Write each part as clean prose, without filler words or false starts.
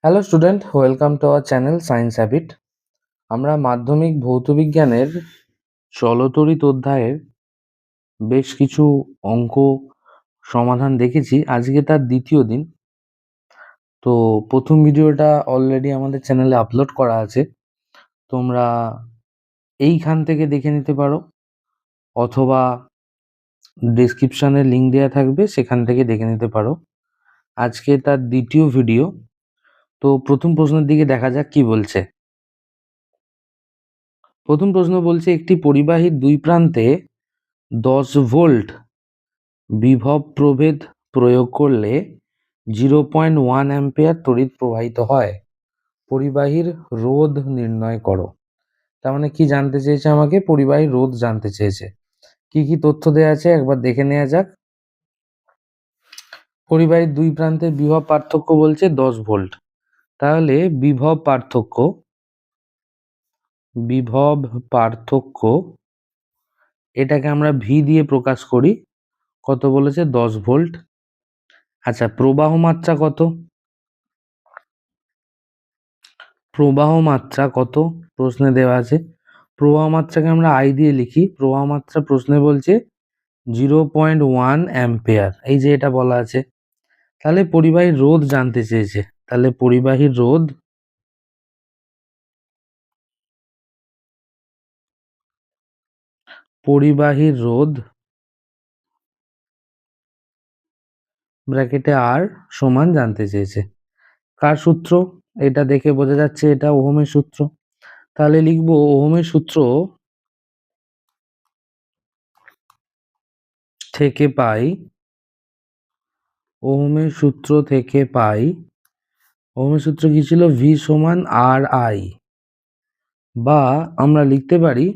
Hello student, welcome to our channel science habit. আমরা মাধ্যমিক ভৌতবিজ্ঞানের চলতরিৎ অধ্যায়ের বেশ কিছু অঙ্ক সমাধান দেখেছি। আজকে তার দ্বিতীয় দিন। তো প্রথম ভিডিওটা অলরেডি আমাদের চ্যানেলে আপলোড করা আছে, তোমরা এইখান থেকে দেখে নিতে পারো, অথবা ডেসক্রিপশনে লিঙ্ক দেওয়া থাকবে, সেখান থেকে দেখে নিতে পারো। আজকে তার দ্বিতীয় ভিডিও। তো প্রথম প্রশ্নের দিকে দেখা যাক কি বলছে। প্রথম প্রশ্ন বলছে, একটি পরিবাহীর দুই প্রান্তে 10 ভোল্ট বিভব প্রভেদ প্রয়োগ করলে 0.1 অ্যাম্পিয়ার তড়িৎ প্রবাহিত হয়। পরিবাহীর রোধ নির্ণয় করো। তার মানে কি জানতে চেয়েছে? আমাকে পরিবাহীর রোধ জানতে চেয়েছে। কি কি তথ্য দেওয়া আছে একবার দেখে নেওয়া যাক। পরিবাহীর দুই প্রান্তের বিভব পার্থক্য বলছে 10 ভোল্ট। তাহলে বিভব পার্থক্য এটাকে আমরা ভি দিয়ে প্রকাশ করি। কত বলেছে? 10 ভোল্ট। আচ্ছা, প্রবাহ মাত্রা কত? প্রবাহ মাত্রা কত প্রশ্নে দেওয়া আছে। প্রবাহ মাত্রাকে আমরা আই দিয়ে লিখি। প্রবাহ মাত্রা প্রশ্নে বলছে 0.1 অ্যাম্পিয়ার, এই যে এটা বলা আছে। তাহলে পরিবাহীর রোধ জানতে চেয়েছে। তাহলে পরিবাহীর রোধ ব্র্যাকেটে আর সমান জানতে চেয়েছে। কার সূত্র? এটা দেখে বোঝা যাচ্ছে এটা ওহমের সূত্র। তাহলে লিখবো ওহমের সূত্র থেকে পাই ওহমের সূত্র কি ছিল? ভি সমান আর আই, বা আমরা লিখতে পারি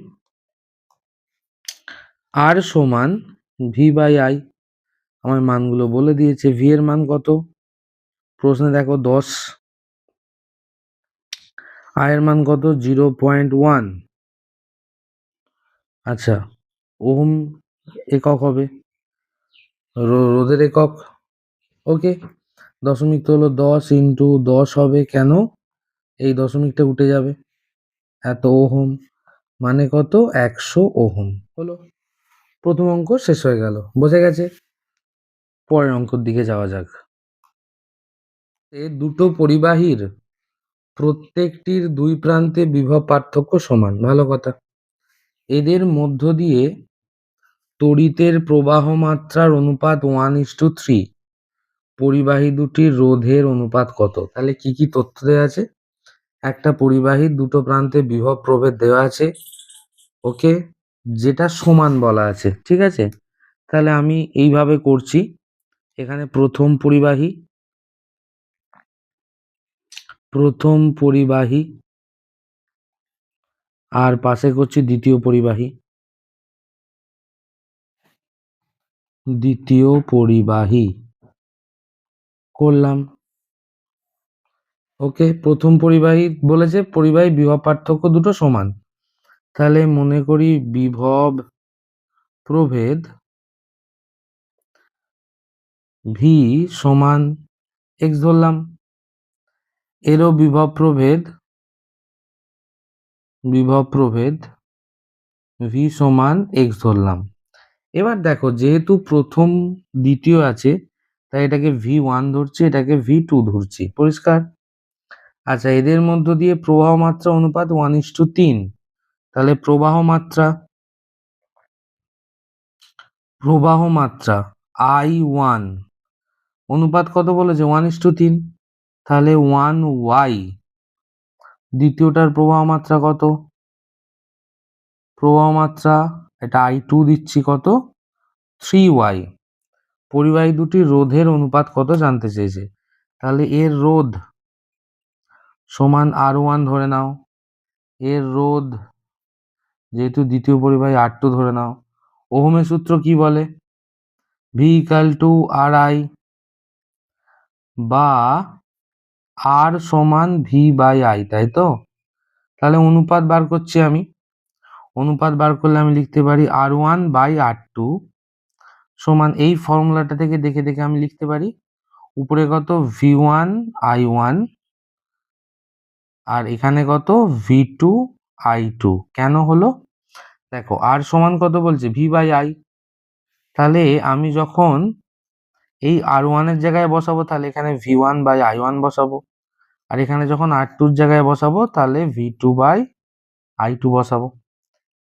আর সমান ভি বাই আই। আমার মানগুলো বলে দিয়েছে। ভি এর মান কত প্রশ্নে দেখো? 10। আই এর মান কত? 0.1। আচ্ছা, ওহম একক হবে, রোধের একক। ওকে, দশমিক তো হলো 10 ইন্টু 10 হবে। কেন? এই দশমিকটা উঠে যাবে। এত ওহম মানে কত? 100 ওহম। হলো, প্রথম অঙ্ক শেষ হয়ে গেল। বোঝা গেছে? পরের অঙ্কের দিকে যাওয়া যাক। দুটো পরিবাহীর প্রত্যেকটির দুই প্রান্তে বিভব পার্থক্য সমান। ভালো কথা। এদের মধ্য দিয়ে তড়িতের প্রবাহ মাত্রার অনুপাত 1:3। পরিবাহী দুটির রোধের অনুপাত কত? তাহলে কি কি তথ্য দেওয়া আছে? একটা পরিবাহীর দুটো প্রান্তে বিভব প্রভেদ দেওয়া আছে, ওকে, যেটা সমান বলা আছে। ঠিক আছে, তাহলে আমি এইভাবে করছি। এখানে প্রথম পরিবাহী আর পাশে করছি দ্বিতীয় পরিবাহী করলাম। ওকে, প্রথম পরিবাহী বলেছে পরিবাহী বিভব পার্থক্য দুটো সমান। তাহলে মনে করি বিভব প্রভেদ ভি সমান এক্স ধরলাম। এরও বিভব প্রভেদ ভি সমান এক্স ধরলাম। এবার দেখো, যেহেতু প্রথম দ্বিতীয় আছে, তাই এটাকে V1 ধরছি, এটাকে V2 ধরছি। পরিষ্কার? আচ্ছা, এদের মধ্য দিয়ে প্রবাহ মাত্রা অনুপাত 1:3। তাহলে প্রবাহ মাত্রা I1 অনুপাত কত বলেছে? 1:3। তাহলে 1y। দ্বিতীয়টার প্রবাহ মাত্রা কত? প্রবাহ মাত্রা এটা I2 দিচ্ছি, কত? 3y। পরিবাহী দুটির রোধের অনুপাত কত জানতে চেয়েছে। তাহলে এর রোধ সমান R1 ধরে নাও। এর রোধ, যেহেতু দ্বিতীয় পরিবাহী, R2 ধরে নাও। ওহমের সূত্র কি বলে? V = RI, বা R সমান V বাই I, তাই তো? তাহলে অনুপাত বার করছি আমি। অনুপাত বার করলে আমি লিখতে পারি R1 বাই R2 সমান, এই ফর্মুলাটা থেকে দেখে দেখে আমি লিখতে পারি, উপরে কত? V1 I1 আর এখানে কত V2I2 কেন হলো? দেখো আর সমান কত বলছে V/I, তাহলে আমি যখন এই R1 এর জায়গায় বসাবো তাহলে এখানে V1/I1 বসাবো, আর এখানে যখন R2 এর জায়গায় বসাবো তাহলে V2/I2 বসাবো।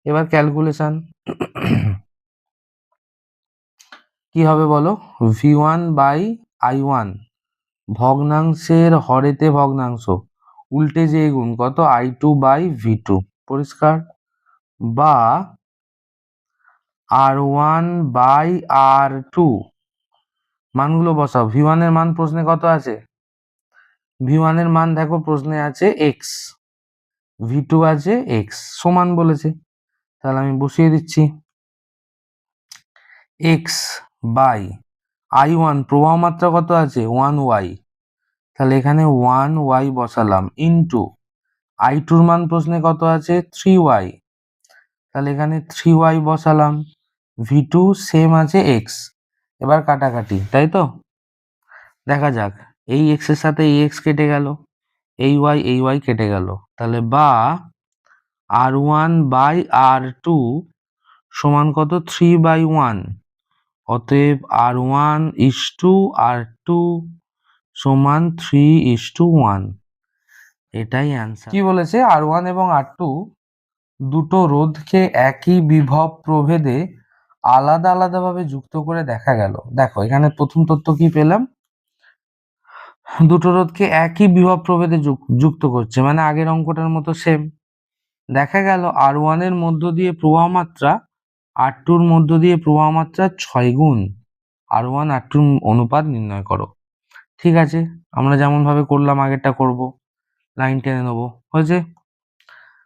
এবার ক্যালকুলেশন কি হবে বলো? V1/I1 ভগ্নাংশের হরেতে ভগ্নাংশ উল্টে যে গুণ কত I2/V2 পরিষ্কার, বা R1/R2 মানগুলো বসাও। V1 এর মান প্রশ্নে কত আছে? V1 এর মান দেখো প্রশ্নে আছে x, V2 আছে x, সমান বলেছে, তাহলে আমি বসিয়ে দিচ্ছি x/I1 প্রবাহ মাত্রা কত আছে 1y, তাহলে এখানে 1y বসালাম ইন্টু I2 এর মান প্রশ্নে কত আছে 3y, তাহলে এখানে 3y বসালাম, V2 সেম আছে x, এবার কাটাকাটি, তাই তো? দেখা যাক, এই x এর সাথে এই x কেটে গেল, এই y কেটে গেল, তাহলে বা R1/R2 সমান কত 3/1, অতএব R1:R2 সমান 3:1, এটাই অ্যান্সার। কি বলেছে? R1 এবং R2 দুটো রোধকে একই বিভব প্রভেদে আলাদা আলাদাভাবে যুক্ত করে দেখা গেল। দেখো এখানে প্রথম তথ্য কি পেলাম, দুটো রোধকে একই বিভব প্রভেদে যুক্ত করছে, মানে আগের অঙ্কটার মতো সেম। দেখা গেল R1 এর মধ্য দিয়ে প্রবাহ মাত্রা R2 এর মধ্য দিয়ে প্রবাহ মাত্রা 6 গুণ, R1 R2 অনুপাত নির্ণয় করো। ঠিক আছে, আমরা যেমন ভাবে করলাম আগেরটা করব, লাইন টেনে নেবো, হয়েছে?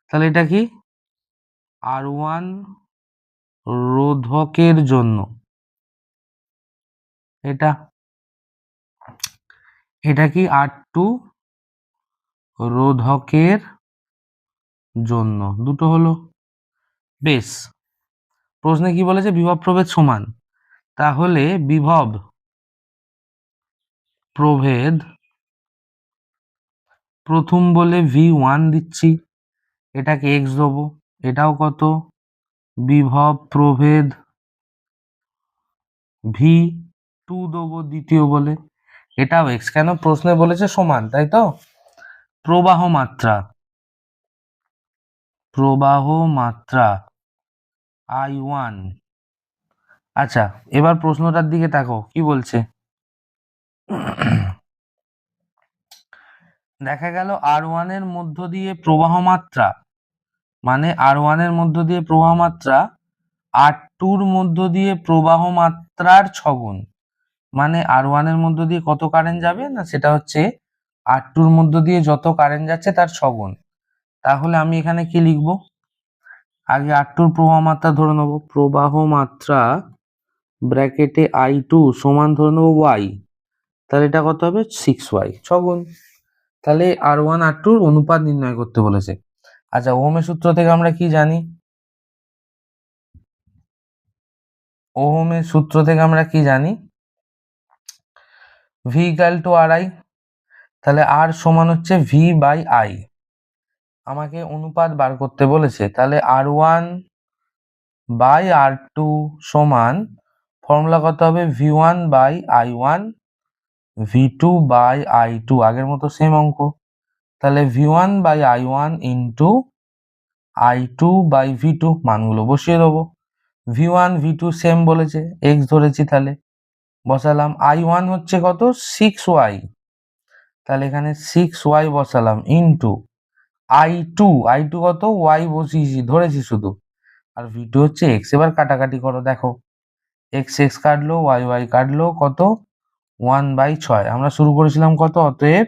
তাহলে এটা কি R1 রোধকের জন্য, এটা কি R2 রোধকের জন্য, দুটো হলো। বেশ, প্রশ্নে কি বলেছে? বিভব প্রভেদ সমান, তাহলে বিভব প্রভেদ প্রথম বলে V1 দিচ্ছি, এটাকে x দেবো, এটাও কত বিভব প্রভেদ V2 দেবো দ্বিতীয় বলে, এটাও x, কেন? প্রশ্নে বলেছে সমান, তাই তো? প্রবাহ মাত্রা I1। আচ্ছা, এবার প্রশ্নটার দিকে তাকো, কি বলছে? দেখা গেল R1 এর মধ্য দিয়ে প্রবাহ মাত্রা, মানে R1 এর মধ্য দিয়ে প্রবাহ মাত্রা R2 এর মধ্য দিয়ে প্রবাহ মাত্রার 6 গুণ, মানে R1 এর মধ্য দিয়ে কত কারেন্ট যাবে না, সেটা হচ্ছে R2 এর মধ্য দিয়ে যত কারেন্ট যাচ্ছে তার 6 গুণ। তাহলে আমি এখানে কি লিখবো? আগে R2 এর প্রবাহ মাত্রা ধরে নেবো, প্রবাহ মাত্রা ব্র্যাকেটে I2 সমান ধরে নেবো y, তাহলে এটা কত হবে 6y, 6 গুণ। তাহলে R1 R2 অনুপাত নির্ণয় করতে বলেছে। আচ্ছা, ওহমের সূত্র থেকে আমরা কি জানি? ওহমের সূত্র থেকে আমরা কি জানি? V = RI, তাহলে R সমান হচ্ছে V/I, আমাকে অনুপাত বার করতে বলেছে, তাহলে R1/R2 সমান ফর্মুলা কত হবে V1/I1 V2/I2, আগের মতো সেম অঙ্ক, তাহলে V1/I1 ইন্টু I2/V2 মানগুলো বসিয়ে দেবো। V1 V2 সেম বলেছে, x ধরেছি, তাহলে বসালাম। I1 হচ্ছে কত 6y, তাহলে এখানে 6y বসালাম ইন্টু I2 কত y বসিয়েছি, ধরেছি শুধু, আর V2 হচ্ছে x। এবার কাটাকাটি করো, দেখো x কাটলো, y কাটলো, কত 1/6। আমরা শুরু করেছিলাম কত, অতএব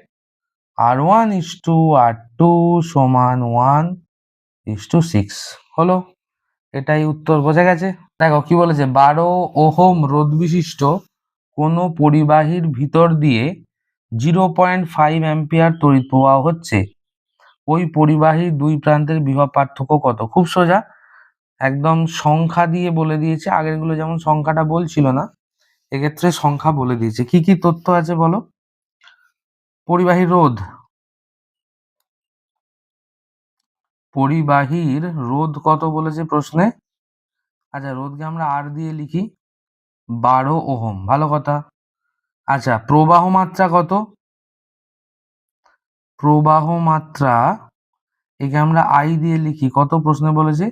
R1:R2 সমান 1:6 হলো। এটাই উত্তর, বোঝা গেছে? দেখো কি বলেছে, 12 ওহম রোধ বিশিষ্ট কোনো পরিবাহীর ভিতর দিয়ে 0.5 অ্যাম্পিয়ার তড়িৎ প্রবাহ হচ্ছে, ওই পরিবাহীর দুই প্রান্তের বিভব পার্থক্য কত? খুব সোজা, একদম সংখ্যা দিয়ে বলে দিয়েছে, আগের গুলো যেমন সংখ্যাটা বলছিল না, এক্ষেত্রে সংখ্যা বলে দিয়েছে। কি কি তথ্য আছে বলো? পরিবাহী রোধ, পরিবাহীর রোধ কত বলেছে প্রশ্নে? আচ্ছা, রোধকে আমরা আর দিয়ে লিখি, 12 ওহম, ভালো কথা। আচ্ছা, প্রবাহ মাত্রা কত? প্রবাহ মাত্রা একে আমরা আই দিয়ে লিখি, কত প্রশ্নে বলেছে?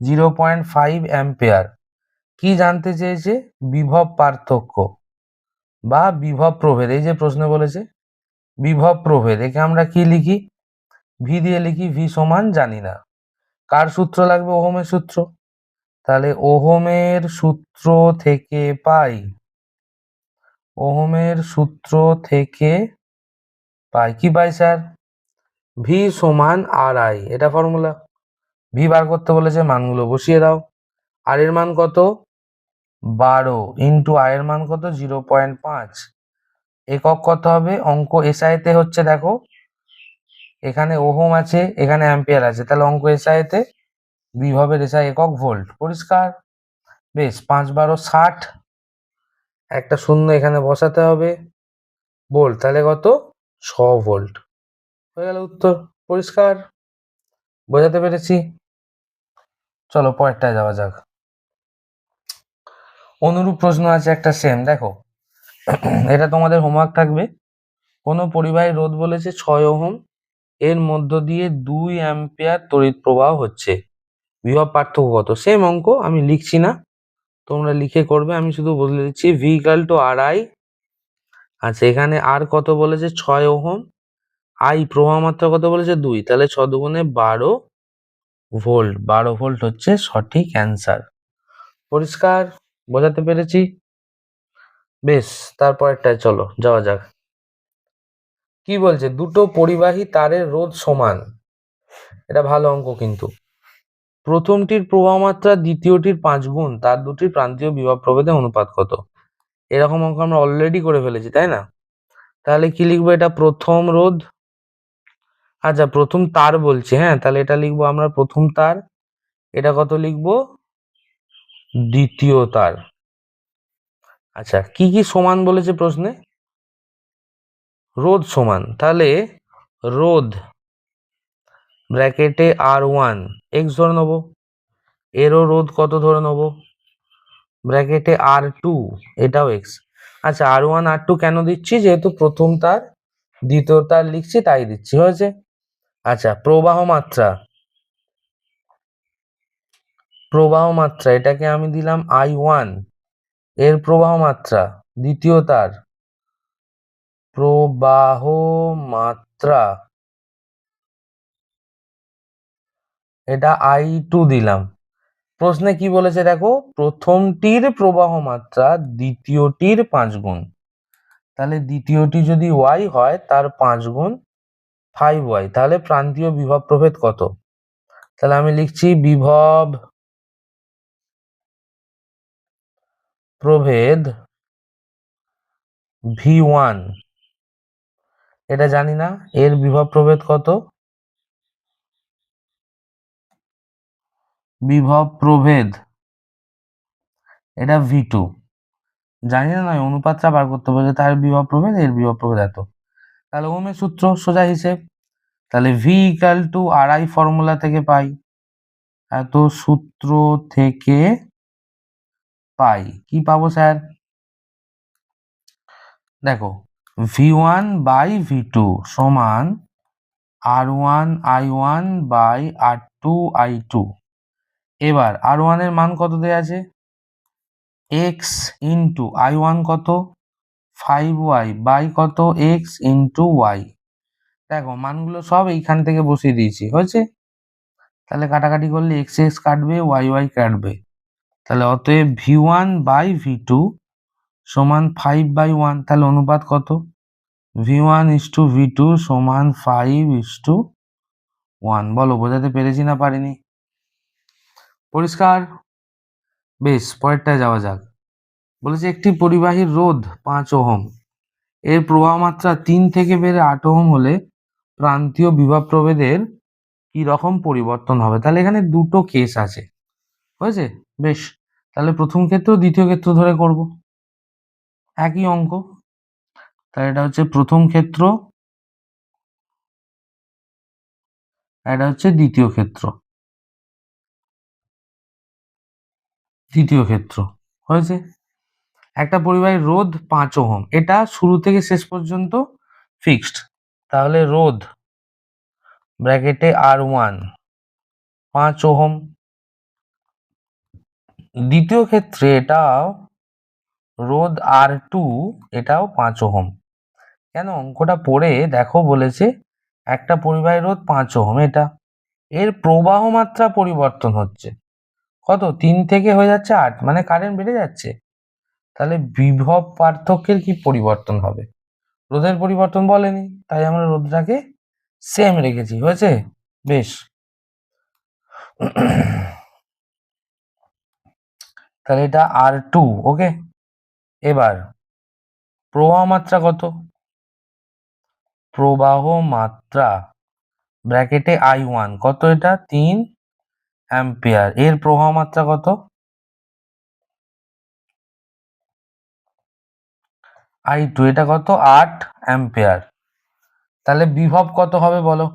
0.5 অ্যাম্পিয়ার। কি জানতে চেয়েছে? বিভব পার্থক্য বা বিভব প্রভেদ, এই যে প্রশ্নে বলেছে বিভব প্রভেদ, একে আমরা কি লিখি? ভি দিয়ে লিখি, ভি সমান জানি না। কার সূত্র লাগবে? ওহমের সূত্র। তাহলে ওহমের সূত্র থেকে পাই, ওহমের সূত্র থেকে পাই কি পাই স্যার? ভি সমান আর আই, এটা ফর্মুলা। ভি বার করতে বলেছে, মানগুলো বসিয়ে দাও। আর এর মান কত? 12 ইন্টু আই এর মান কত? 0.5। একক কত হবে? অঙ্ক এসআইতে হচ্ছে, দেখো এখানে ওহম আছে, এখানে অ্যাম্পিয়ার আছে, তাহলে অঙ্ক এসআইতে বিভবের এসআই একক ভোল্ট। পরিষ্কার? বেশ, 5 12 60, একটা শূন্য এখানে বসাতে হবে, ভোল্ট, তাহলে কত? 6 ভোল্ট। হয়ে গেল উত্তর। পরিষ্কার? বোঝাতে পেরেছি? চলো পরেরটায় যাওয়া যাক। অনুরূপ প্রশ্ন আছে একটা, সেম, দেখো এটা তোমাদের হোমওয়ার্ক থাকবে। কোনো পরিবাহী রোধ বলেছে 6 ওহম, এর মধ্য দিয়ে 2 অ্যাম্পিয়ার তড়িৎ প্রবাহ হচ্ছে, বিভব পার্থক্য কত? সেম অঙ্ক, আমি লিখছি না, তোমরা লিখে করবে, আমি শুধু বলে দিচ্ছি V equal to R I. আচ্ছা, এখানে আর কত বলেছে? 6 ওহম। আই প্রবাহ মাত্রা কত বলেছে? 2, তাহলে 6 দুগুণে 12 ভোল্ট। 12 ভোল্ট হচ্ছে সঠিক অ্যান্সার। পরিষ্কার? বোঝাতে পেরেছি? বেশ, তারপরেরটায় চলো যাওয়া যাক। কি বলছে? দুটো পরিবাহী তারের রোধ সমান, এটা ভালো অঙ্ক কিন্তু। প্রথমটির প্রবাহ মাত্রা দ্বিতীয়টির 5 গুণ, তার দুটির প্রান্তীয় বিভব প্রভেদের অনুপাত কত? এরকম অঙ্ক আমরা অলরেডি করে ফেলেছি, তাই না? তাহলে কি লিখবো? এটা প্রথম রোধ, আচ্ছা প্রথম তার বলছে, হ্যাঁ, তাহলে এটা লিখবো আমরা প্রথম তার। এটা কত লিখবো? দ্বিতীয় তার। আচ্ছা, কি কি সমান বলেছে প্রশ্নে? রোধ সমান, তাহলে রোধ ব্র্যাকেটে R1 এক্স ধরে নেবো, এরও রোধ কত ধরে নেবো? ব্র্যাকেটে R2, এটাও এক্স। আচ্ছা, R1 R2 কেন দিচ্ছি? যেহেতু প্রথম তার দ্বিতীয় তার লিখছি তাই দিচ্ছি, হয়েছে। আচ্ছা, প্রবাহ মাত্রা, প্রবাহ মাত্রা এটাকে আমি দিলাম I1, এর প্রবাহ মাত্রা দ্বিতীয় তার, প্রবাহ মাত্রা এটা I2 দিলাম। প্রশ্নে কি বলেছে দেখো? প্রথমটির প্রবাহ মাত্রা দ্বিতীয়টির 5 গুণ, তাহলে দ্বিতীয়টি যদি y হয় তার 5 গুণ 5y, তাহলে প্রান্তীয় বিভব প্রভেদ কত? তাহলে আমি লিখছি বিভব প্রভেদ V1, এটা জানি না, এর বিভব প্রভেদ কত? বিভব প্রভেদ এটা V2, জানি না, নয় অনুপাতটা বার করতে বলছে, তার বিভব প্রভেদ, এর বিভব প্রভেদ এত। তাহলে ওহমের সূত্র, সোজা হিসেব, তাহলে V equal to R I formula থেকে পাই, এত সূত্র থেকে পাই, কি পাবো স্যার? দেখো V1 বাই V2 সমান R1 I1 by R2 I2। এবার R1 এর মান কত দেয়া আছে? x ইন্টু I1 কত? 5y বাই কত? x into y। দেখো মানগুলো সব এইখান থেকে বসিয়ে দিয়েছি, হয়েছে। তাহলে কাটাকাটি করলে x x কাটবে, y y কাটবে, তাহলে অতএব V1 বাই V2 সমান 5/1, তাহলে অনুপাত কত? V1:V2 সমান 5:1। বলো বোঝাতে পেরেছি না পারিনি? পরিষ্কার? বেশ, পরেরটায় যাওয়া যাক। বলেছে একটি পরিবাহীর রোধ 5 ওহম, এর প্রবাহ মাত্রা 3 থেকে বেড়ে 8 ওহম হলে প্রান্তীয় বিভব প্রভেদের কি রকম পরিবর্তন হবে? তাহলে এখানে দুটো কেস আছে, হয়েছে। বেশ, তাহলে প্রথম ক্ষেত্র দ্বিতীয় ক্ষেত্র ধরে করব, একই অঙ্ক। তাহলে এটা হচ্ছে প্রথম ক্ষেত্র, এটা হচ্ছে দ্বিতীয় ক্ষেত্র। হয়েছে। একটা পরিবাহীর রোধ 5 ওহম, এটা শুরু থেকে শেষ পর্যন্ত ফিক্সড। তাহলে রোধ ব্র্যাকেটে R1 5 ওহম। দ্বিতীয় ক্ষেত্রে এটাও রোধ R2, এটাও 5 ওহম। কেন অঙ্কটা পড়ে দেখো, বলেছে একটা পরিবাহী রোধ 5 ওহম, এটা এর প্রবাহ মাত্রা পরিবর্তন হচ্ছে কত, 3 থেকে হয়ে যাচ্ছে 8, মানে কারেন্ট বেড়ে যাচ্ছে। তাহলে বিভব পার্থক্যের কি পরিবর্তন হবে? রোধের পরিবর্তন বলেনি, তাই আমরা রোধটাকে সেম রেখেছি। হয়েছে, বেশ। তাহলে এটা R2, ওকে। এবার প্রবাহ মাত্রা কত? প্রবাহ মাত্রা ব্র্যাকেটে I1 কত, এটা 3 অ্যাম্পিয়ার। এর প্রবাহ মাত্রা কত? I2, এটা কত, 8 অ্যাম্পিয়ার। তাহলে বিভব কত হবে বলো?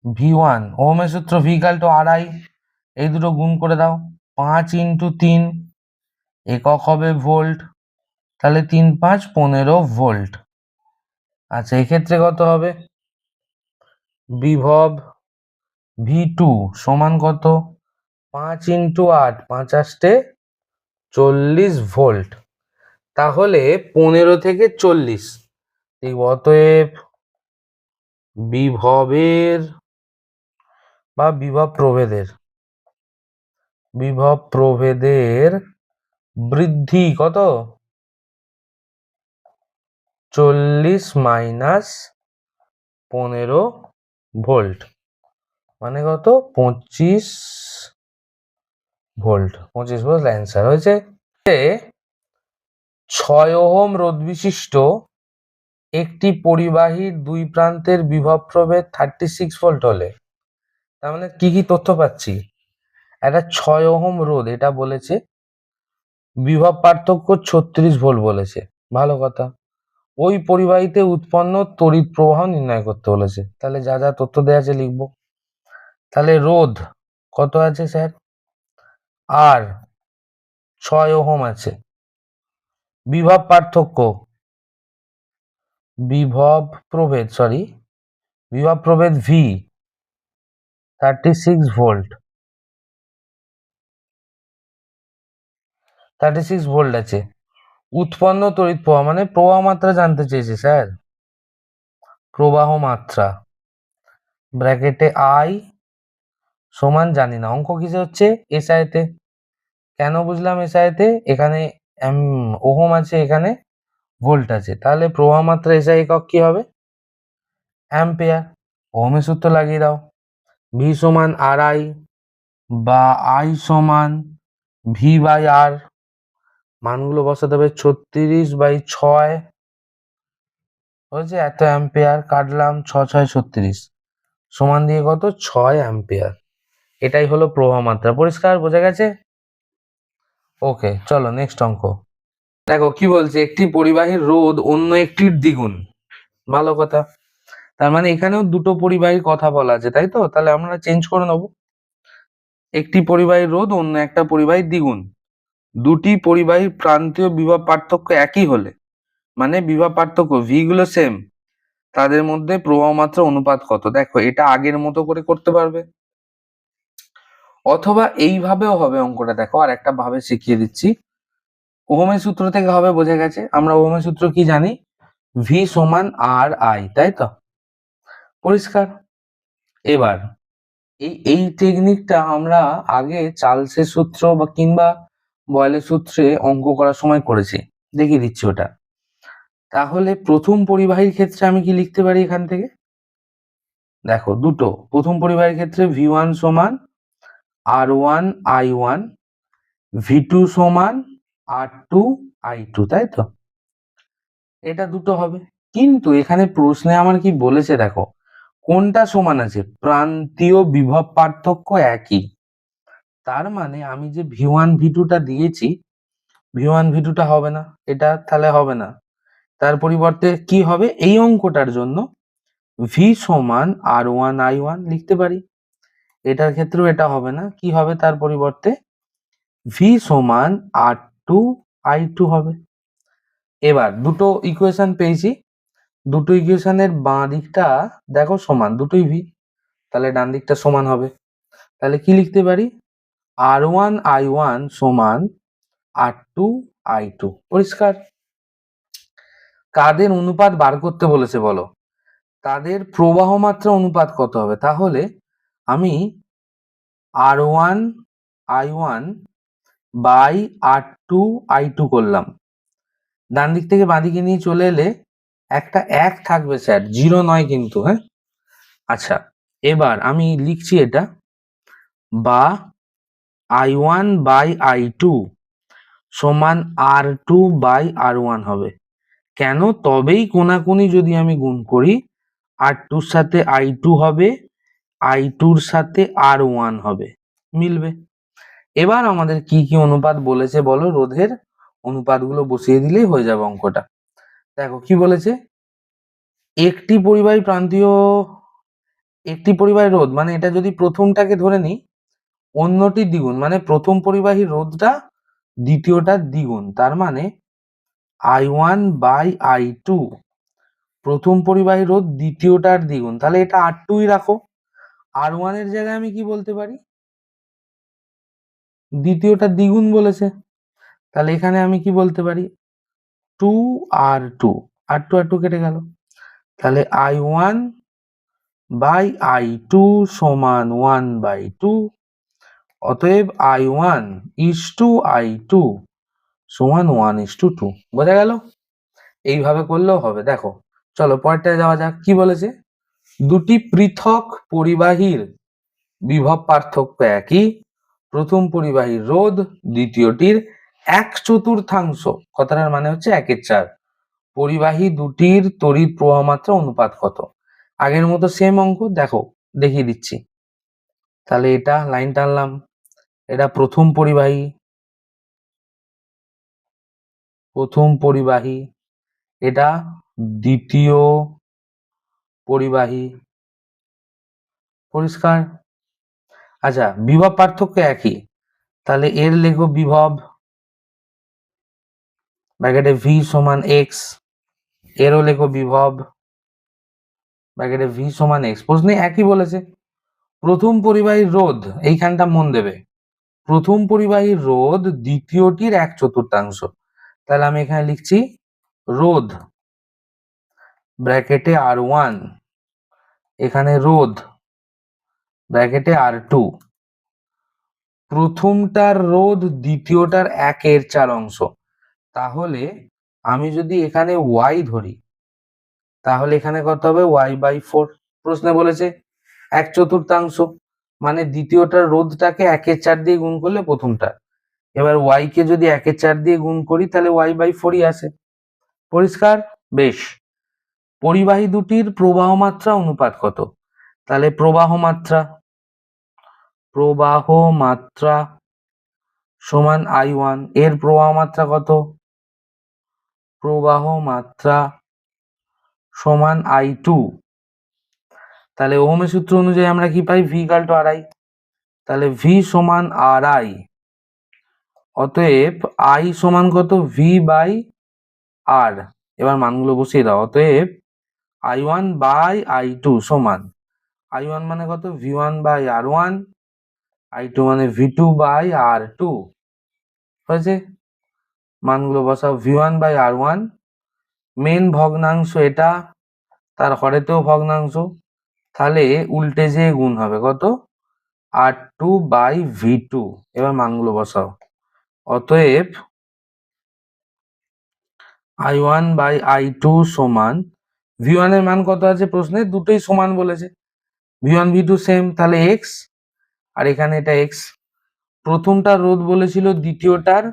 V1, ওহমের সূত্র V = RI, এই দুটো গুণ করে দাও, 5 × 3, একক হবে ভোল্ট। তাহলে 3 × 5 = 15 ভোল্ট। আচ্ছা, এক্ষেত্রে কত হবে? বিভব V2 সমান কত? 5 × 8, 5 × 8 = 40 ভোল্ট। তাহলে 15 থেকে 40, অতএব বিভবের বা বিভব প্রভেদের বৃদ্ধি কত? 40 - 15 ভোল্ট, মানে কত, 25 ভোল্ট। 25 volt answer. হয়েছে। 6 ওহম রোধ বিশিষ্ট একটি পরিবাহীর দুই প্রান্তের বিভব প্রভেদ 36 ভোল্ট হলে, তার মানে কি কি তথ্য পাচ্ছি? একটা 6 ওহম রোধ, এটা বলেছে বিভব পার্থক্য 36 ভোল্ট বলেছে, ভালো কথা। ওই পরিবাহীতে উৎপন্ন তড়িৎ প্রবাহ নির্ণয় করতে বলেছে। তাহলে যা যা তথ্য দেওয়া আছে লিখবো। তাহলে রোধ কত আছে স্যার? আর 6 ওহম আছে। বিভব পার্থক্য, বিভব প্রভেদ V 36 ভোল্ট, 36 ভোল্ট আছে। উৎপন্ন তড়িৎ প্রবাহ, মানে প্রবাহ মাত্রা জানতে চেয়েছে স্যার। প্রবাহ মাত্রা ব্র্যাকেটে I সমান জানি না, অঙ্ক কিসে হচ্ছে? SI তে। কেন বুঝলাম SI তে? এখানে ওহম আছে, এখানে ভোল্ট আছে, তাহলে প্রবাহ মাত্রা SI একক কি হবে? অ্যাম্পিয়ার। ওহমের সূত্র লাগিয়ে দাও, V সমান RI বা I সমান V/R। মানগুলো বসাতে হবে, 36/6 হয়েছে, এত অ্যাম্পিয়ার। কাটলাম, 6 × 6 = 36, সমান দিয়ে কত, 6 অ্যাম্পিয়ার। এটাই হলো প্রবাহ মাত্রা। পরিষ্কার, বোঝা গেছে? ওকে, চলো নেক্সট অঙ্ক। দেখো কি বলছে, একটি পরিবাহীর রোধ অন্য একটির দ্বিগুণ, ভালো কথা। তার মানে এখানেও দুটো পরিবাহীর কথা বলা আছে, তাই তো? তাহলে আমরা চেঞ্জ করে নেবো, একটি পরিবাহীর রোধ অন্য একটা পরিবাহীর দ্বিগুণ। দুটি পরিবাহীর প্রান্তীয় বিভব পার্থক্য একই হলে, মানে বিভব পার্থক্য V গুলো সেম, তাদের মধ্যে প্রবাহ মাত্রা অনুপাত কত? দেখো, এটা আগের মতো করে করতে পারবে, অথবা এইভাবেও হবে অঙ্কটা। দেখো, আর একটা ভাবে শিখিয়ে দিচ্ছি। ওহমের সূত্র থেকে হবে, বোঝা গেছে। আমরা ওহমের সূত্র কি জানি? V সমান RI, তাই তো? পরিষ্কার। এবার এই টেকনিকটা আমরা আগে চার্লসের সূত্র বা কিংবা বয়েলের সূত্রে অঙ্ক করার সময় করেছি, দেখিয়ে দিচ্ছি ওটা। তাহলে প্রথম পরিবাহীর ক্ষেত্রে আমি কি লিখতে পারি এখান থেকে? দেখো, দুটো। প্রথম পরিবাহীর ক্ষেত্রে V1 সমান R1 I1, V2 সমান R2 I2, তাই তো? এটা দুটো হবে। কিন্তু এখানে প্রশ্নে আমার কি বলেছে দেখো, কোনটা সমান আছে? প্রান্তীয় বিভব পার্থক্য একই। তার মানে আমি যে V1 V2 টা দিয়েছি, V1 V2 টা হবে না, এটা তাহলে হবে না। তার পরিবর্তে কি হবে? এই অঙ্কটার জন্য ভি সমান R1I1 লিখতে পারি। এটার ক্ষেত্রেও এটা হবে না, কি হবে তার পরিবর্তে ভি সমান R2I2 হবে। এবার দুটো ইকুয়েশন পেয়েছি, দুটো ইকুয়েশনের বাঁ দিকটা দেখো সমান, দুটোই ভি, তাহলে ডান দিকটা সমান হবে। তাহলে কি লিখতে পারি, R1I1 সমান R2I2। পরিষ্কার। কাদের অনুপাত বার করতে বলেছে বলো, তাদের প্রবাহ মাত্রা অনুপাত কত হবে? তাহলে আমি R1I1 বাই R2I2 করলাম, ডান দিক থেকে বাঁ দিকে নিয়ে চলে এলে একটা এক থাকবে স্যার, জিরো নয় কিন্তু, হ্যাঁ। আচ্ছা, এবার আমি লিখছি এটা, বা I1 বাই I2 সমান R2 বাই R1 হবে। কেন? তবেই কোনাকুনি যদি আমি গুণ করি, R2-র সাথে I2 হবে, I2-র সাথে R1 হবে, মিলবে। এবার আমাদের কি কি অনুপাত বলেছে বলো, রোধের অনুপাতগুলো বসিয়ে দিলেই হয়ে যাবে অঙ্কটা। দেখো কি বলেছে, একটি পরিবাহী রোধ, মানে এটা যদি প্রথমটাকে ধরে নিই, অন্যটির দ্বিগুণ, মানে প্রথম পরিবাহী রোধটা দ্বিতীয়টার দ্বিগুণ, তার মানে I1 বাই I2 প্রথম পরিবাহী রোধ দ্বিতীয়টার দ্বিগুণ, তাহলে এটা R2ই রাখো। R1 এর জায়গায় আমি কি বলতে পারি, দ্বিতীয়টার দ্বিগুণ বলেছে, তাহলে এখানে আমি কি বলতে পারি, 2R2, R2 কেটে গেল, তাহলে I1 বাই I2 সমান 1/2, অতএব I1 ইস টু I2 সমান 1:2। বোঝা গেল? এইভাবে করলেও হবে। দেখো চলো পরেরটায় যাওয়া যাক। কি বলেছে, দুটি পৃথক পরিবাহীর বিভব পার্থক্য একই, প্রথম পরিবাহীর রোধ দ্বিতীয়টির 1/4, কথাটার মানে হচ্ছে 1/4। পরিবাহী দুটির তড়িৎ প্রবাহ মাত্রা অনুপাত কত? আগের মতো সেম অঙ্ক, দেখো দেখিয়ে দিচ্ছি। তাহলে এটা লাইন টানলাম, এটা প্রথম পরিবাহী, এটা দ্বিতীয় পরিবাহী। পরিষ্কার? আচ্ছা, বিভব পার্থক্য একই, তাহলে এর লেখো বিভব ব্র্যাকেটে ভি সমান এক্স, এরও লেখো বিভব ব্র্যাকেটে ভি সমান এক্স। প্রশ্নে একই বলেছে। প্রথম পরিবাহীর রোধ, এইখানটা মন দেবে, প্রথম পরিবাহীর রোধ দ্বিতীয়টির 1/4, তাহলে আমি এখানে লিখছি রোধ ব্র্যাকেটে R1, এখানে রোধ ব্র্যাকেটে R2, প্রথমটার রোধ দ্বিতীয়টার 1/4, তাহলে আমি যদি এখানে y ধরি, তাহলে এখানে কত হবে, y/4। প্রশ্নে বলেছে 1/4, মানে দ্বিতীয়টার রোধটাকে 1/4 দিয়ে গুণ করলে প্রথমটা, এবার y কে যদি 1/4 দিয়ে গুণ করি তাহলে y/4ই আসে। পরিষ্কার? বেশ। পরিবাহী দুটির প্রবাহ মাত্রা অনুপাত কত? তাহলে প্রবাহ মাত্রা সমান I1, এর প্রবাহ মাত্রা কত? প্রবাহ মাত্রা সমান I2। তাহলে ওহমের সূত্র অনুযায়ী আমরা কি পাই, V = RI, তাহলে V সমান RI, অতএব I সমান কত, V/R। এবার মানগুলো বসিয়ে দাও, অতএব I1 বাই I2 সমান, I1 মানে কত, V1/R1, I2 মানে V2/R2। হয়েছে? মানগুলো বসাও, V1/R1 মেন ভগ্নাংশ এটা, তার হরেতেও ভগ্নাংশ, তাহলে উল্টে যেয়ে গুণ হবে কত, R2/V2। এবার মানগুলো বসাও, অতএব I1/I2 সমান, V1 এর মান কত আছে প্রশ্নে, দুটোই সমান বলেছে, V1 V2 সেম, তাহলে x, আর এখানে এটা x। প্রথমটা রোধ বলেছিল দ্বিতীয়টার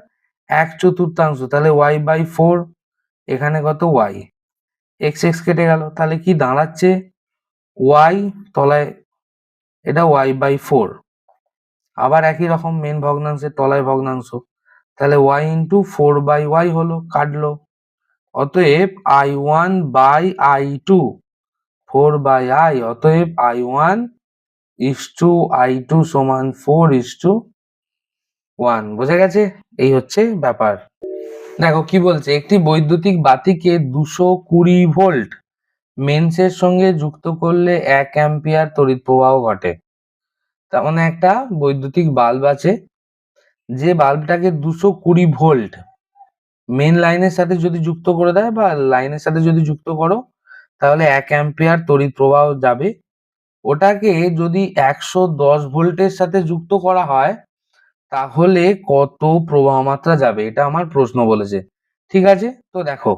1/4, তাহলে y/4, এখানে কত y, x কেটে গেল, তাহলে কি দাঁড়াচ্ছে, y তলায় এটা y/4, আবার একই রকম মেন ভগ্নাংশের তলায় ভগ্নাংশ, তাহলে y × 4/y হলো, কাটলো। অতএব I1/I2 4/I, অতএব I1 is to I2 সমান 4:1। বোঝা গেছে? এই হচ্ছে ব্যাপার। দেখো কি বলছে, একটি বৈদ্যুতিক বাতিকে 220 ভোল্ট মেন্সের সঙ্গে যুক্ত করলে 1 অ্যাম্পিয়ার তড়িৎ প্রবাহ ঘটে। তার মানে একটা বৈদ্যুতিক বাল্ব আছে, যে বাল্বটাকে 220 ভোল্ট মেন লাইনের সাথে যদি যুক্ত করে দেয় বা লাইনের সাথে যদি যুক্ত করো, তাহলে 1 অ্যাম্পিয়ার তড়িৎ প্রবাহ যাবে। ওটাকে যদি 110 ভোল্টের সাথে যুক্ত করা হয়, তাহলে কত প্রবাহ মাত্রা যাবে, এটা আমার প্রশ্ন বলেছে। ঠিক আছে, তো দেখো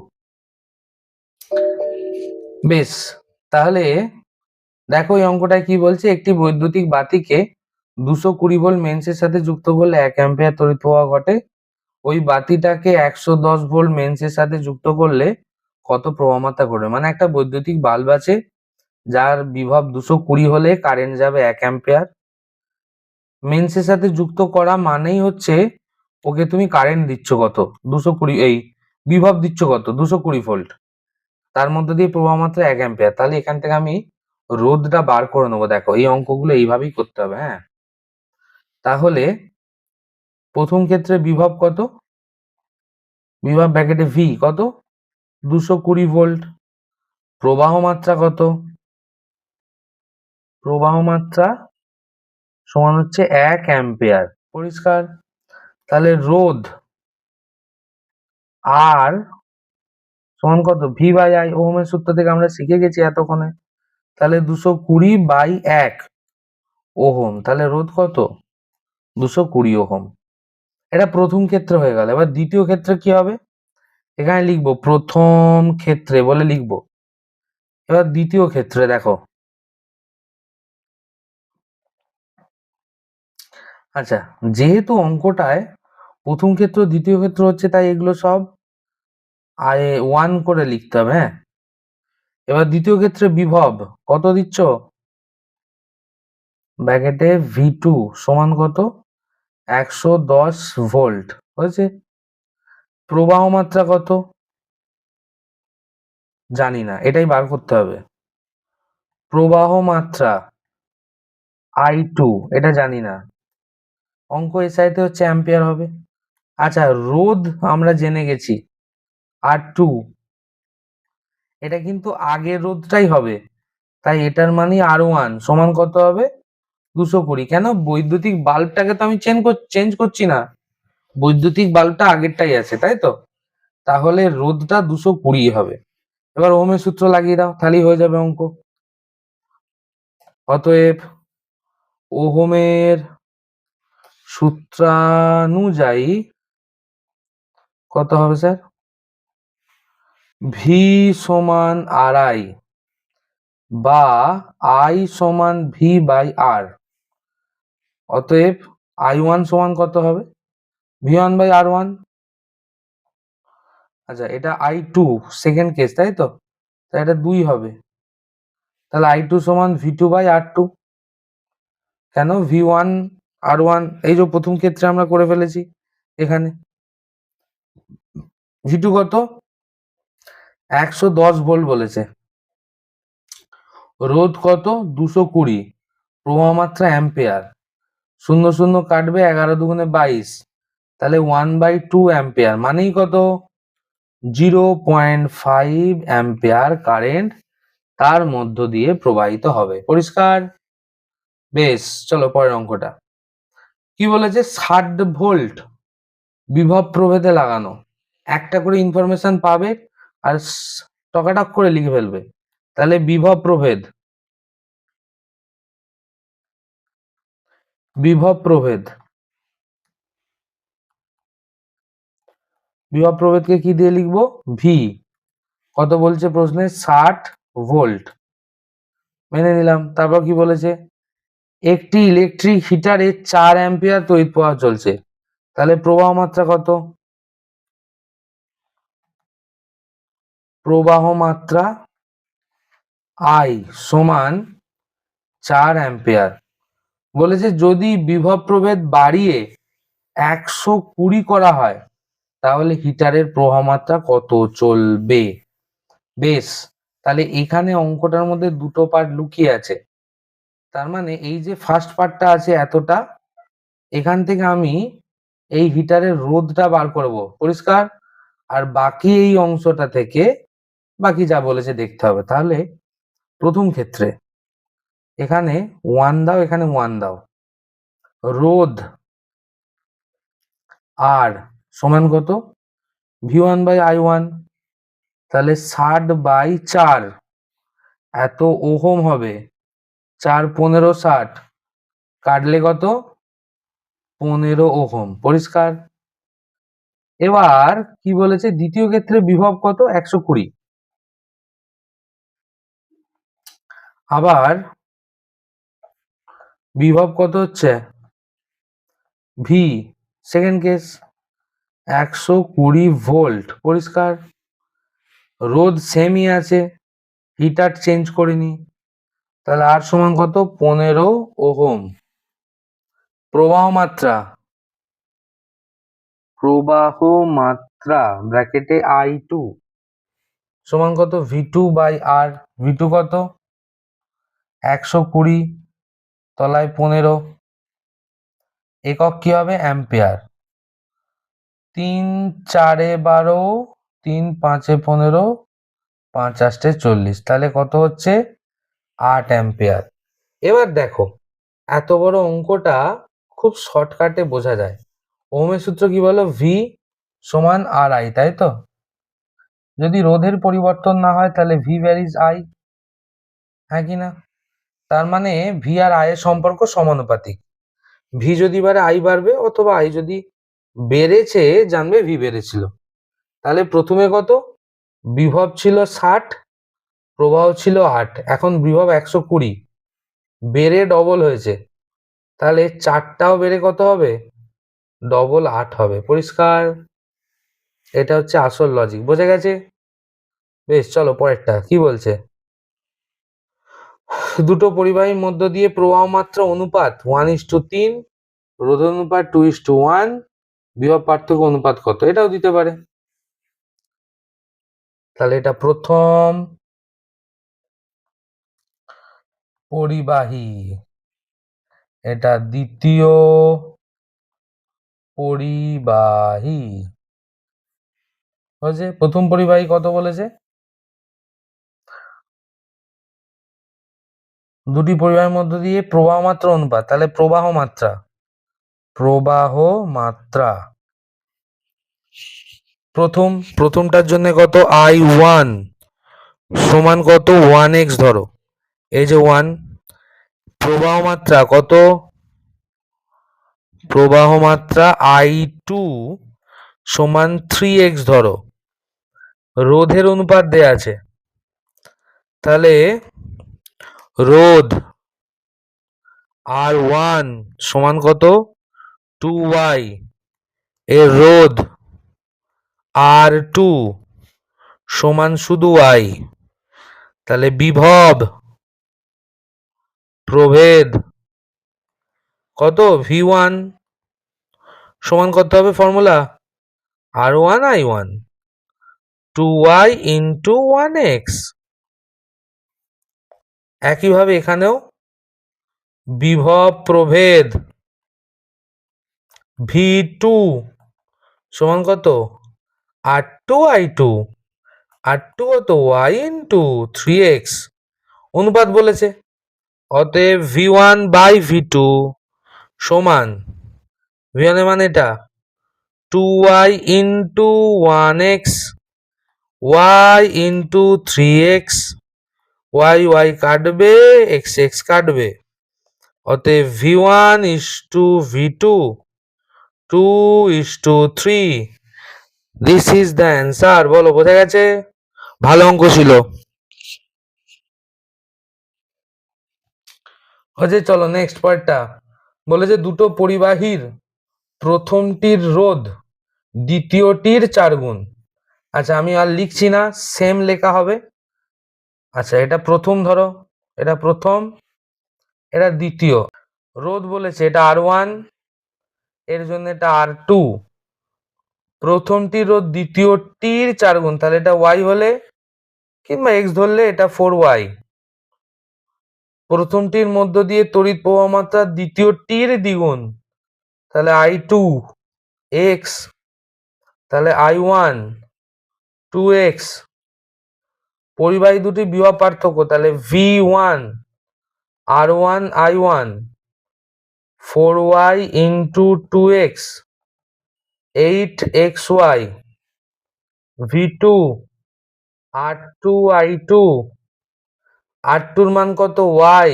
বেশ, তাহলে দেখো এই অঙ্কটায় কি বলছে, একটি বৈদ্যুতিক বাতিকে 220 ভোল্ট মেন্সের সাথে যুক্ত করলে 1 অ্যাম্পিয়ার তড়িৎ প্রবাহ ঘটে। ওই বাতিটাকে 110 ভোল্ট মেন্সের সাথে যুক্ত করলে কত প্রবাহ মাত্রা ঘটবে। মানে একটা বৈদ্যুতিক বাল্ব আছে, যার বিভব 220 হলে কারেন্ট যাবে 1 অ্যাম্পিয়ার। মেন্সের সাথে যুক্ত করা মানেই হচ্ছে ওকে তুমি কারেন্ট দিচ্ছ কত, 220, এই বিভব দিচ্ছ কত, 220 ভোল্ট, তার মধ্যে দিয়ে প্রবাহ মাত্রা 1 অ্যাম্পিয়ার। তাহলে এখান থেকে আমি রোধটা বার করে নেবো। দেখো এই অঙ্কগুলো এইভাবেই করতে হবে। হ্যাঁ, তাহলে প্রথম ক্ষেত্রে বিভব কত, বিভব ব্র্যাকেটে ভি কত, 220 ভোল্ট। প্রবাহ মাত্রা কত, প্রবাহ মাত্রা সমান হচ্ছে 1 অ্যাম্পিয়ার। পরিষ্কার? তাহলে রোধ আর সমান কত, V/I, ওহমের সূত্র থেকে আমরা শিখে গেছি এতক্ষণে। তাহলে 220/1 ওহম, তাহলে রোধ কত, 220 ওহম। এটা প্রথম ক্ষেত্রে হয়ে গেল। এবার দ্বিতীয় ক্ষেত্রে কি হবে, এখানে লিখবো প্রথম ক্ষেত্রে বলে লিখবো। এবার দ্বিতীয় ক্ষেত্রে দেখো, আচ্ছা যেহেতু অঙ্কটায় প্রথম ক্ষেত্র দ্বিতীয় ক্ষেত্র হচ্ছে, তাই এগুলো সব I1 করে লিখতে হবে। হ্যাঁ, এবার দ্বিতীয় ক্ষেত্রে বিভব কত দিচ্ছ, ব্র্যাকেটে V2 সমান কত, 110 ভোল্ট। হয়েছে? প্রবাহ মাত্রা কত জানি না, এটাই বার করতে হবে। প্রবাহ মাত্রা I2 এটা জানি না, অঙ্ক এসআইতে হচ্ছে অ্যাম্পিয়ার হবে। আচ্ছা রোধ আমরা জেনে গেছি R2, এটা কিন্তু আগের রোধটাই হবে, তাই এটার মানে R1 সমান কত হবে, 220। কেন, বৈদ্যুতিক বাল্বটাকে তো আমি চেঞ্জ করছি না, বৈদ্যুতিক বাল্বটা আগেরটাই আছে, তাই তো? তাহলে রোধটা 220 হবে। এবার ওহমের সূত্র লাগিয়ে দাও, তাহলেই হয়ে যাবে অঙ্ক। অতএব ওহমের সূত্রানুযায়ী কত হবে স্যার, ভি সমান RI বা I সমান V/R। অতএব I1 সমান কত হবে, V1/R1। আচ্ছা এটা I2 সেকেন্ড কেস, তাই তো? তাই এটা 2 হবে। তাহলে I2 সমান V2/R2। কেন, V1/R1 এই যে প্রথম ক্ষেত্রে আমরা করে ফেলেছি। এখানে V2 কত, 110 ভোল্ট বলেছে, রোধ কত, 220, প্রবাহ মাত্রা অ্যাম্পিয়ার, শূন্য শূন্য কাটবে, 11 দুগুণে 22, তাহলে 1/2 অ্যাম্পিয়ার মানেই কত, 0.5 অ্যাম্পিয়ার কারেন্ট তার মধ্য দিয়ে প্রবাহিত হবে। পরিষ্কার? বেশ, চলো পরের অঙ্কটা। কি বলেছে, 60 ভোল্ট বিভব প্রভেদে লাগানো। একটা করে ইনফরমেশন পাবে আর টকাটক করে লিখে ফেলবে। তাহলে বিভব প্রভেদ, বিভব প্রভেদ, বিভব প্রভেদকে কি দিয়ে লিখবো, ভি কত বলছে প্রশ্নে, 60 ভোল্ট, মেনে নিলাম। তারপর কি বলেছে, একটি ইলেকট্রিক হিটারে 4 অ্যাম্পিয়ার তড়িৎ প্রবাহ চলছে, তাহলে প্রবাহ মাত্রা কত, প্রবাহ মাত্রা I সমান 4 অ্যাম্পিয়ার। বলেছে যদি বিভব প্রভেদ বাড়িয়ে 120 করা হয়, তাহলে হিটারের প্রবাহ মাত্রা কত চলবে। বেশ, তাহলে এখানে অঙ্কটার মধ্যে দুটো পার্ট লুকিয়ে আছে। তার মানে এই যে ফার্স্ট পার্টটা আছে এতটা, এখান থেকে আমি এই হিটারের রোধটা বার করব, পরিষ্কার। আর বাকি এই অংশটা থেকে বাকি যা বলেছে দেখতে হবে। তাহলে প্রথম ক্ষেত্রে এখানে 1 দাও, এখানে 1 দাও, রোধ আর সমান কত, V1/I1, তাহলে 60/4 এত ওহম হবে, 4×15=60, কাটলে কত, 15 ওহম, পরিষ্কার। এবার কি বলেছে, দ্বিতীয় ক্ষেত্রে বিভব কত, 120। আবার বিভব কত হচ্ছে, ভি, সেকেন্ড কেস 120 ভোল্ট, পরিষ্কার। রোধ সেমই আছে, হিটার চেঞ্জ করিনি, তাহলে আর সমান কত, 15 ওহম। প্রবাহ মাত্রা, ব্র্যাকেটে I2 সমান কত, V2/R, V2 কত, 120 তলায় 15, একক কি হবে, অ্যাম্পিয়ার। 3×4=12, 3×5=15, 5×8=40, তাহলে কত হচ্ছে, 8 অ্যাম্পিয়ার। এবার দেখো, এত বড় অঙ্কটা খুব শর্টকাটে বোঝা যায়। ওহমের সূত্র কি বলো, ভি সমান আর আই, তাই তো? যদি রোধের পরিবর্তন না হয় তাহলে ভি ভ্যারিজ আই, হ্যাঁ কি না? তার মানে ভি আর আই এর সম্পর্ক সমানুপাতিক। ভি যদি বাড়ে আই বাড়বে, অথবা আই যদি বেড়েছে জানবে ভি বেড়েছিল। তাহলে প্রথমে কত, বিভব ছিল 60, প্রবাহ ছিল 8, এখন বিভব 120, বেড়ে ডবল হয়েছে, তাহলে 4টাও বেড়ে কত হবে, ডবল 8 হবে, পরিষ্কার। এটা হচ্ছে আসল লজিক, বোঝা গেছে? বেশ, চলো পরেরটা কি বলছে। দুটো পরিবাহীর মধ্য দিয়ে প্রবাহ মাত্রা অনুপাত 1:3, রোধ অনুপাত 2:1, বিভব পার্থক্য অনুপাত কত, এটাও দিতে পারে। তাহলে এটা প্রথম পরিবাহী, এটা দ্বিতীয় পরিবাহী। হয়েছে? প্রথম পরিবাহী কত বলেছে, দুটি পরিবাহীর মধ্য দিয়ে প্রবাহ মাত্রা অনুপাত, তাহলে প্রবাহ মাত্রা প্রথমটার জন্য কত, I1 সমান কত, 1x ধরো, এই যে 1, প্রবাহ মাত্রা কত, প্রবাহ মাত্রা I2 সমান 3x ধরো, রোধের অনুপাত দেয়া আছে, তাহলে রোধ R1 সমান কত, 2y, এর রোধ R2 সমান শুধু y, তাহলে বিভব প্রভেদ কত, V1 সমান কত হবে, formula R1I1, 2y into 1x। একইভাবে এখানেও বিভব প্রভেদ V2 সমান কত, R2I2, R2 কত, y ইন্টু 3x, অনুপাত বলেছে, অতএব V1/V2 সমান, V1 এর মানে এটা 2y into 1x, y into 3x, y কাটবে, x কাটবে, অতএব V1:V2, 2:3, this is the answer. বলো, বোঝা গেছে? ভালো অঙ্ক ছিল। চলো নেক্সট পার্টটা বলেছে, দুটো পরিবাহীর প্রথমটির রোধ দ্বিতীয়টির 4 গুণ। আচ্ছা, আমি আর লিখছি না, সেম লেখা হবে। আচ্ছা, এটা প্রথম ধরো, এটা প্রথম, এটা দ্বিতীয়। রোধ বলেছে এটা R1, এর জন্য এটা R2, প্রথমটির রোধ দ্বিতীয়টির 4 গুণ, তাহলে এটা y হলে কিংবা x ধরলে এটা 4y। প্রথমটির মধ্য দিয়ে তড়িৎ প্রবাহ মাত্রা দ্বিতীয়টির দ্বিগুণ, তাহলে I2 x, তাহলে I1 2x। পরিবাহী দুটি বিভব পার্থক্য, তাহলে V1 R1 I1 4y into 2x 8xy, V2 R2 I2, R2 এর মান কত y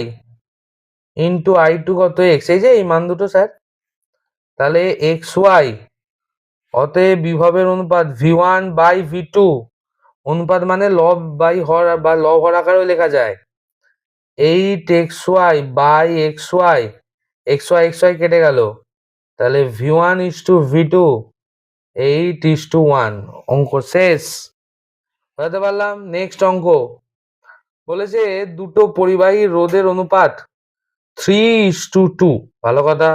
ইন্টু I2 কত x, এই যে এই মান দুটো স্যার, তাহলে xy। অতএব বিভবের অনুপাত V1 বাই V2, অনুপাত মানে লব বাই হর বা লব হর আকারেও লেখা যায়, 8xy বাই xy, xy কেটে গেল, তাহলে V1 is to V2 8:1। অঙ্ক শেষ। বুঝতে পারলাম। নেক্সট অঙ্ক বলেছে দুটো পরিবাহী রোধের অনুপাত 3:2। ভালো কথা।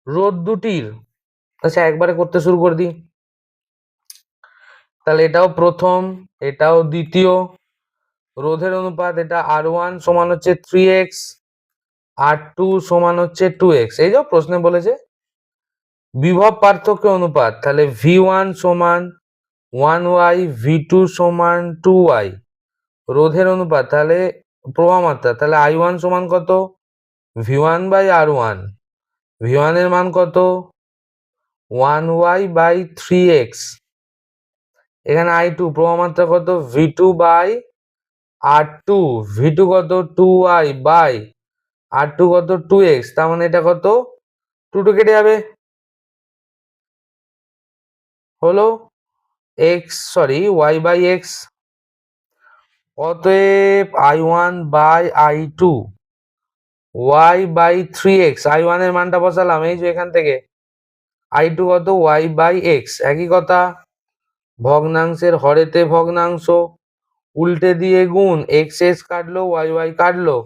রোধ দুটির, আচ্ছা একবারে করতে শুরু করে দিই, তাহলে এটাও প্রথম, এটাও দ্বিতীয়। রোধের অনুপাত এটা R1 সমান হচ্ছে 3x, R2 সমান হচ্ছে 2x। এই যে প্রশ্নে বলেছে বিভব পার্থক্য অনুপাত, তাহলে V1 সমান 1y, V2 সমান 2y। রোধের অনুপাত, তাহলে প্রবাহ মাত্রা, তাহলে I1 সমান কত V1 বাই R1, V1 এর মান কত 1y বাই 3x। এখানে I2 প্রবাহ মাত্রা কত V2 বাই R2, V2 কত 2y বাই R2 কত 2x, তার মানে এটা কত 2 কেটে যাবে, হলো y বাই x। অতএব I1 by I2 y by 3x, I1 এর মানটা বসালাম এই যে এখান থেকে, I2 কত y বাই x। একই কথা, ভগ্নাংশের হরেতে ভগ্নাংশ, উল্টে দিয়ে গুণ, x কাটলো y কাটলো,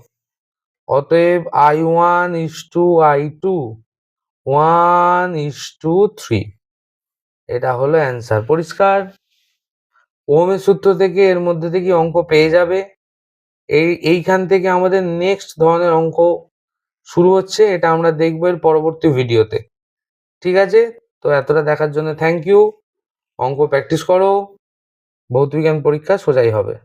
অতএব I1 is to I2 1:3। এটা হলো অ্যান্সার। পরিষ্কার? ওহমের সূত্র থেকে এর মধ্যে থেকে অঙ্ক পেয়ে যাবে। এইখান থেকে আমাদের নেক্সট ধরনের অঙ্ক শুরু হচ্ছে, এটা আমরা দেখবো এর পরবর্তী ভিডিওতে। ঠিক আছে, তো এতটা দেখার জন্য থ্যাংক ইউ। অঙ্ক প্র্যাকটিস করো, ভৌতবিজ্ঞান পরীক্ষা সোজাই হবে।